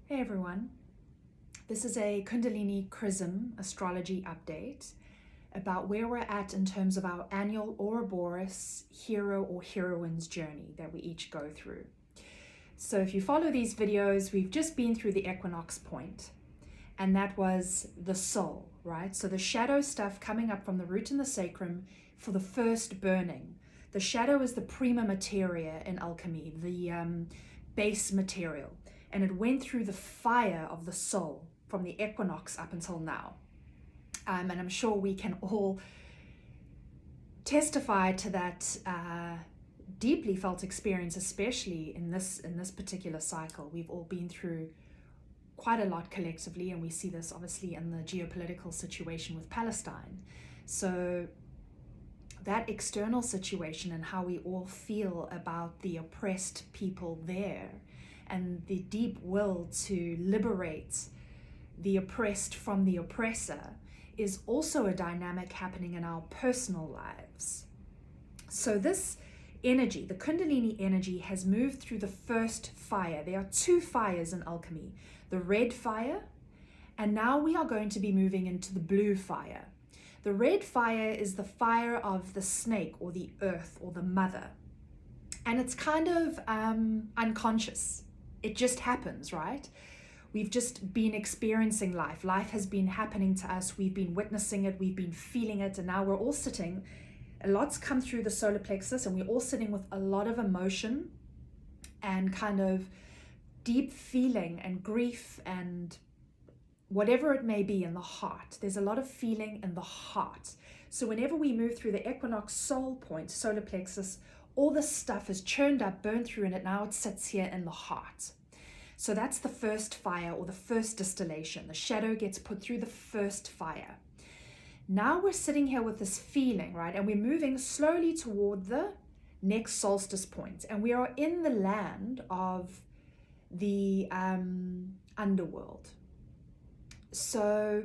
Hey everyone, this is a Kundalini Chrism astrology update about where we're at in terms of our annual Ouroboros hero or heroine's journey that we each go through. So if you follow these videos, we've just been through the equinox point, and that was the soul, right? So the shadow stuff coming up from the root and the sacrum for the first burning. The shadow is the prima materia in alchemy, the base material. And it went through the fire of the soul from the equinox up until now. And I'm sure we can all testify to that deeply felt experience, especially in this particular cycle. We've all been through quite a lot collectively, and we see this obviously in the geopolitical situation with Palestine. So that external situation and how we all feel about the oppressed people there, and the deep will to liberate the oppressed from the oppressor, is also a dynamic happening in our personal lives. So this energy, the Kundalini energy, has moved through the first fire. There are two fires in alchemy, the red fire, and now we are going to be moving into the blue fire. The red fire is the fire of the snake or the earth or the mother. And it's kind of unconscious. It just happens, right? We've just been experiencing life. Life has been happening to us. We've been witnessing it. We've been feeling it. And now we're all sitting. A lot's come through the solar plexus, and we're all sitting with a lot of emotion and kind of deep feeling and grief and whatever it may be in the heart. There's a lot of feeling in the heart. So whenever we move through the equinox soul point, solar plexus, all this stuff is churned up, burned through, and now it sits here in the heart. So that's the first fire, or the first distillation. The shadow gets put through the first fire. Now we're sitting here with this feeling, right? And we're moving slowly toward the next solstice point. And we are in the land of the underworld. So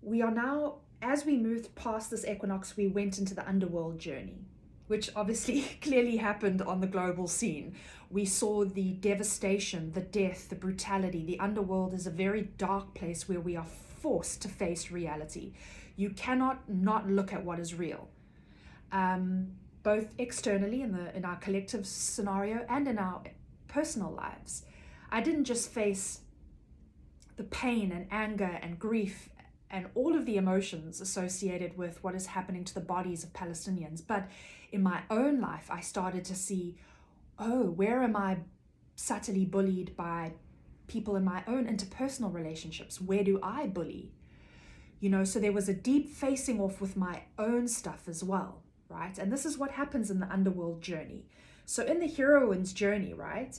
we are now, as we moved past this equinox, we went into the underworld journey, which obviously clearly happened on the global scene. We saw the devastation, the death, the brutality. The underworld is a very dark place where we are forced to face reality. You cannot not look at what is real, both externally in our collective scenario and in our personal lives. I didn't just face the pain and anger and grief and all of the emotions associated with what is happening to the bodies of Palestinians, but in my own life, I started to see, oh, where am I subtly bullied by people in my own interpersonal relationships? Where do I bully? So there was a deep facing off with my own stuff as well, right? And this is what happens in the underworld journey. So in the heroine's journey, right,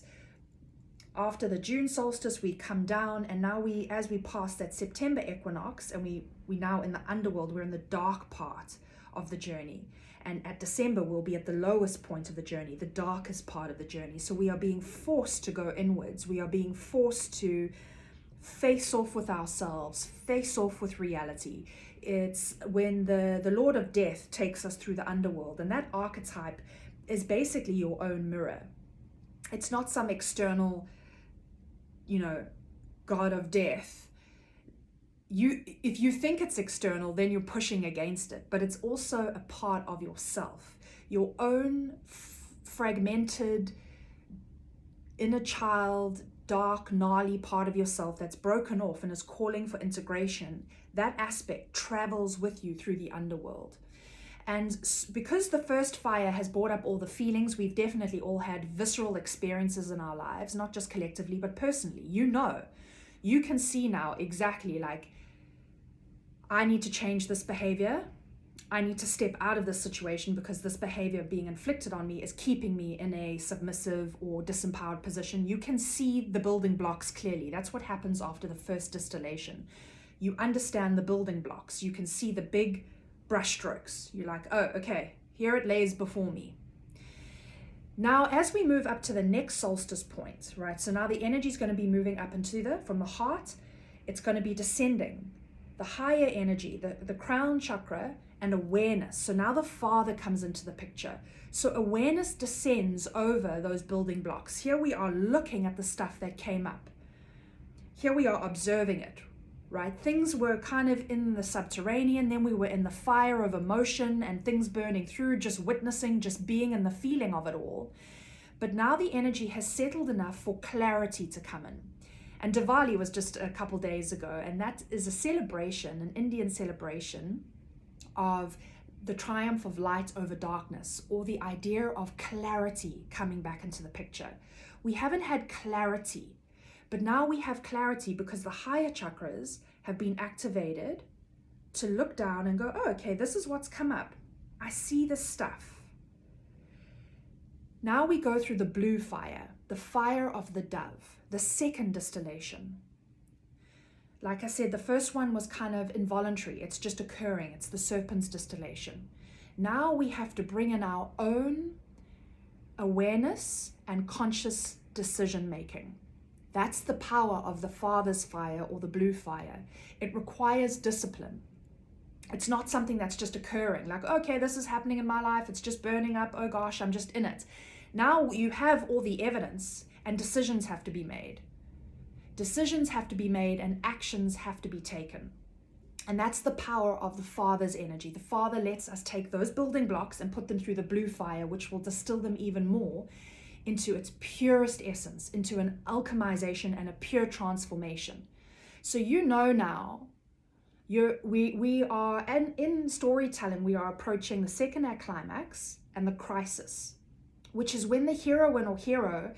after the June solstice, we come down, and now as we pass that September equinox, and we now in the underworld, we're in the dark part of the journey. And at December, we'll be at the lowest point of the journey, the darkest part of the journey. So we are being forced to go inwards. We are being forced to face off with ourselves, face off with reality. It's when the Lord of Death takes us through the underworld, and that archetype is basically your own mirror. It's not some external, God of death. If you think it's external, then you're pushing against it, but it's also a part of yourself, your own fragmented inner child, dark, gnarly part of yourself that's broken off and is calling for integration. That aspect travels with you through the underworld. And because the first fire has brought up all the feelings, we've definitely all had visceral experiences in our lives, not just collectively, but personally. You can see now exactly, like, I need to change this behavior. I need to step out of this situation because this behavior being inflicted on me is keeping me in a submissive or disempowered position. You can see the building blocks clearly. That's what happens after the first distillation. You understand the building blocks. You can see the big brushstrokes. You're like, oh, okay, here it lays before me. Now, as we move up to the next solstice point, right? So now the energy is going to be moving up from the heart, it's going to be descending. The higher energy, the crown chakra, and awareness. So now the Father comes into the picture. So awareness descends over those building blocks. Here we are looking at the stuff that came up. here we are observing it, right? Things were kind of in the subterranean, then we were in the fire of emotion and things burning through, just witnessing, just being in the feeling of it all. But now the energy has settled enough for clarity to come in. And Diwali was just a couple days ago, and that is a celebration, an Indian celebration of the triumph of light over darkness, or the idea of clarity coming back into the picture. We haven't had clarity, but now we have clarity because the higher chakras have been activated to look down and go, oh, okay, this is what's come up. I see this stuff. Now we go through the blue fire, the fire of the dove, the second distillation. Like I said, the first one was kind of involuntary. It's just occurring. It's the serpent's distillation. Now we have to bring in our own awareness and conscious decision making. That's the power of the father's fire or the blue fire. It requires discipline. It's not something that's just occurring. Like, okay, this is happening in my life. It's just burning up. Oh gosh, I'm just in it. Now you have all the evidence and decisions have to be made. Decisions have to be made and actions have to be taken. And that's the power of the Father's energy. The Father lets us take those building blocks and put them through the blue fire, which will distill them even more into its purest essence, into an alchemization and a pure transformation. So you know now, we are, and in storytelling, we are approaching the second act climax and the crisis, which is when the heroine or hero,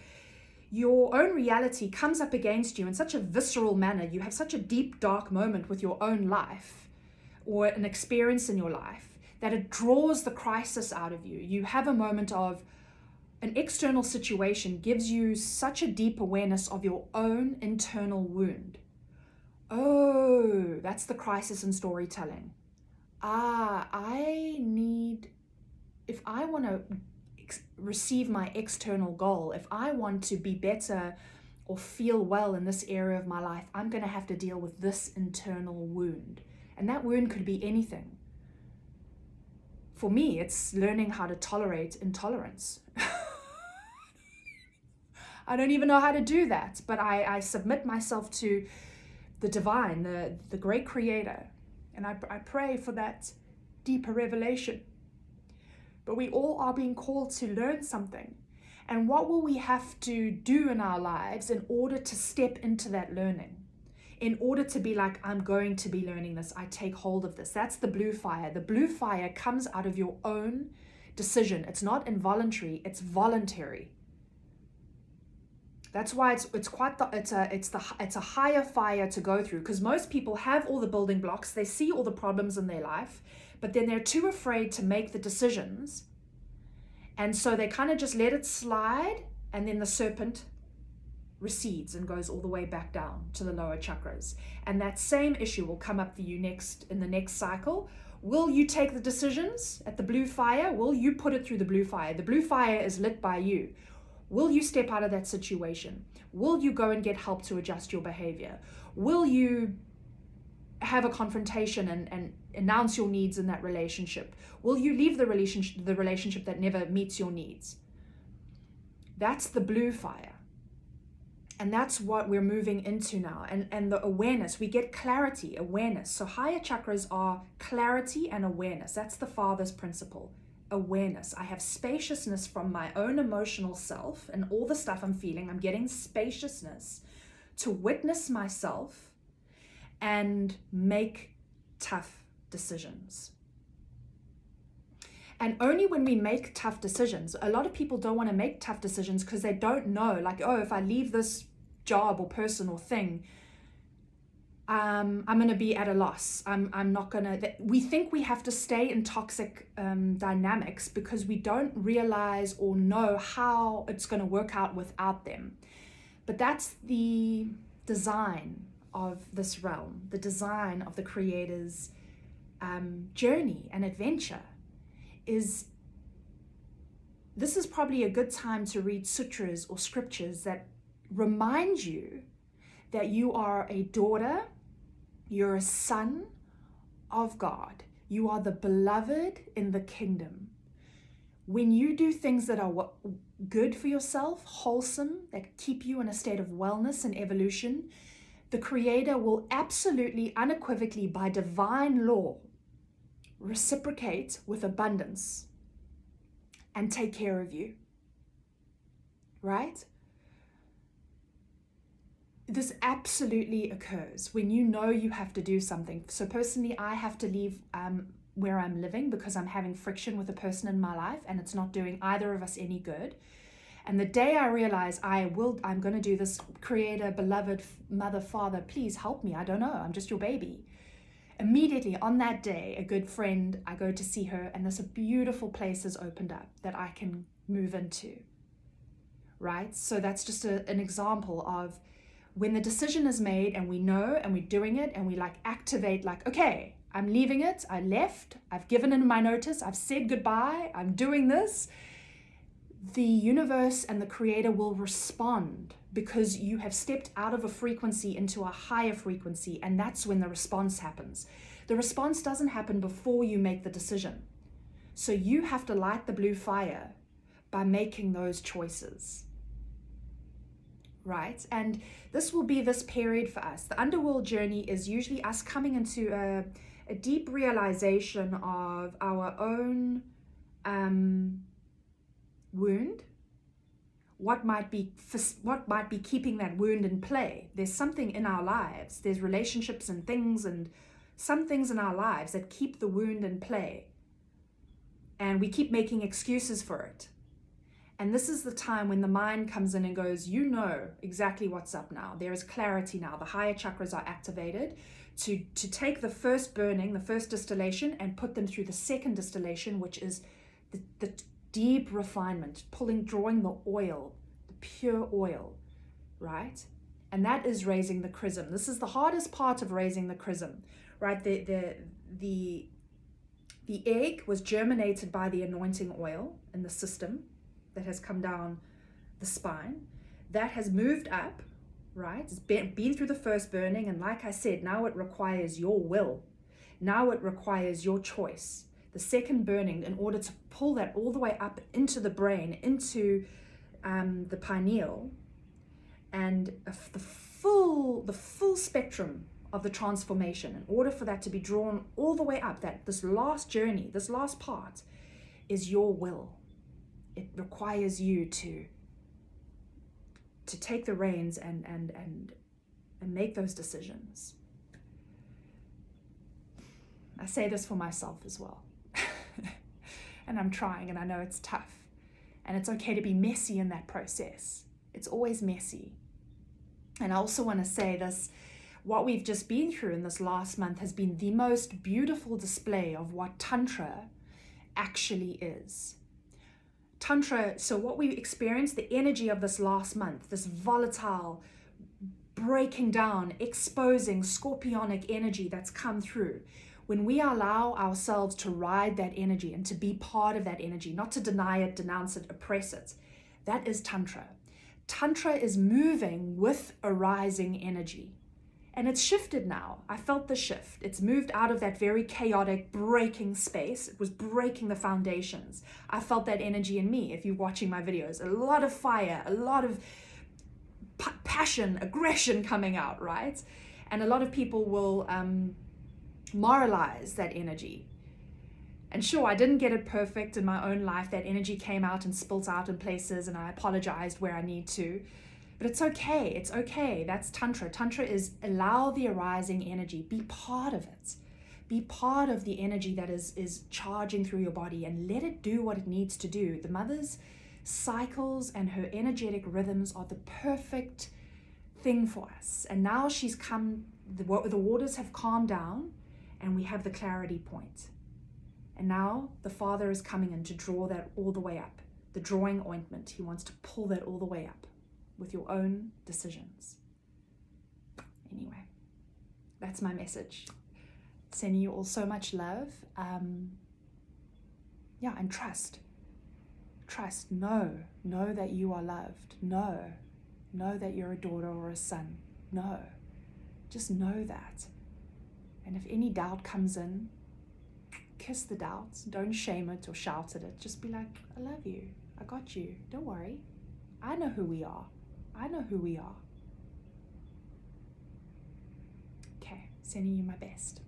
your own reality comes up against you in such a visceral manner. You have such a deep, dark moment with your own life or an experience in your life that it draws the crisis out of you. You have a moment of an external situation gives you such a deep awareness of your own internal wound. Oh, that's the crisis in storytelling. If I want to receive my external goal, if I want to be better or feel well in this area of my life, I'm going to have to deal with this internal wound. And that wound could be anything. For me, it's learning how to tolerate intolerance. I don't even know how to do that, but I submit myself to the divine, the great creator, and I pray for that deeper revelation. But we all are being called to learn something. And what will we have to do in our lives in order to step into that learning? In order to be like, I'm going to be learning this, I take hold of this. That's the blue fire. The blue fire comes out of your own decision. It's not involuntary, it's voluntary. That's why it's a higher fire to go through, because most people have all the building blocks, they see all the problems in their life, but then they're too afraid to make the decisions. And so they kind of just let it slide, and then the serpent recedes and goes all the way back down to the lower chakras. And that same issue will come up for you in the next cycle. Will you take the decisions at the blue fire? Will you put it through the blue fire? The blue fire is lit by you. Will you step out of that situation? Will you go and get help to adjust your behavior? Will you have a confrontation and announce your needs in that relationship? Will you leave the relationship that never meets your needs? That's the blue fire. And that's what we're moving into now. And the awareness, we get clarity, awareness. So higher chakras are clarity and awareness. That's the Father's principle. Awareness. I have spaciousness from my own emotional self and all the stuff I'm feeling. I'm getting spaciousness to witness myself and make tough decisions. And only when we make tough decisions, a lot of people don't want to make tough decisions because they don't know, like, oh, if I leave this job or person or thing, I'm going to be at a loss. I'm not going to, we think we have to stay in toxic dynamics because we don't realize or know how it's going to work out without them. But that's the design of this realm, the design of the Creator's journey and adventure. This is probably a good time to read sutras or scriptures that remind you that you are a daughter, you're a son of God. You are the beloved in the kingdom. When you do things that are good for yourself, wholesome, that keep you in a state of wellness and evolution, the Creator will absolutely, unequivocally, by divine law, reciprocate with abundance and take care of you, right? This absolutely occurs when you know you have to do something. So personally, I have to leave where I'm living because I'm having friction with a person in my life and it's not doing either of us any good. And the day I realize I'm going to do this, Creator, beloved Mother, Father, please help me. I don't know. I'm just your baby. Immediately on that day, a good friend, I go to see her, and this beautiful place has opened up that I can move into, right? So that's just an example of when the decision is made and we know and we're doing it and we like activate, like, okay, I'm leaving it. I left. I've given in my notice. I've said goodbye. I'm doing this. The universe and the Creator will respond because you have stepped out of a frequency into a higher frequency, and that's when the response happens. The response doesn't happen before you make the decision. So you have to light the blue fire by making those choices, right? And this will be this period for us. The Underworld Journey is usually us coming into a deep realization of our own wound, what might be keeping that wound in play. There's something in our lives, there's relationships and things and some things in our lives that keep the wound in play, and we keep making excuses for it. And this is the time when the mind comes in and goes, you know exactly what's up now. There is clarity now. The higher chakras are activated to take the first burning, the first distillation, and put them through the second distillation, which is the deep refinement, drawing the oil, the pure oil, right? And that is raising the chrism. This is the hardest part of raising the chrism, right? The egg was germinated by the anointing oil in the system that has come down the spine. That has moved up, right? It's been through the first burning, and like I said, now it requires your will. Now it requires your choice. The second burning, in order to pull that all the way up into the brain, into the pineal, and the full spectrum of the transformation, in order for that to be drawn all the way up, that this last journey, this last part, is your will. It requires you to take the reins and make those decisions. I say this for myself as well. And I'm trying, and I know it's tough. And it's okay to be messy in that process. It's always messy. And I also want to say this, what we've just been through in this last month has been the most beautiful display of what Tantra actually is. Tantra, so what we experienced, the energy of this last month, this volatile, breaking down, exposing, scorpionic energy that's come through. When we allow ourselves to ride that energy and to be part of that energy, not to deny it, denounce it, oppress it, that is Tantra. Tantra is moving with a rising energy. And it's shifted now. I felt the shift. It's moved out of that very chaotic, breaking space. It was breaking the foundations. I felt that energy in me. If you're watching my videos, a lot of fire, a lot of passion, aggression coming out, right? And a lot of people will moralize that energy. And sure, I didn't get it perfect in my own life. That energy came out and spilt out in places, and I apologized where I need to. But it's okay. It's okay. That's Tantra. Tantra is allow the arising energy. Be part of it. Be part of the energy that is charging through your body, and let it do what it needs to do. The mother's cycles and her energetic rhythms are the perfect thing for us. And now she's come, the waters have calmed down, and we have the clarity point. And now the Father is coming in to draw that all the way up. The drawing ointment. He wants to pull that all the way up with your own decisions. Anyway, that's my message. Sending you all so much love. And trust. Trust. Know that you are loved. Know that you're a daughter or a son. Just know that. And if any doubt comes in, kiss the doubts. Don't shame it or shout at it. Just be like, I love you. I got you. Don't worry. I know who we are. Sending you my best.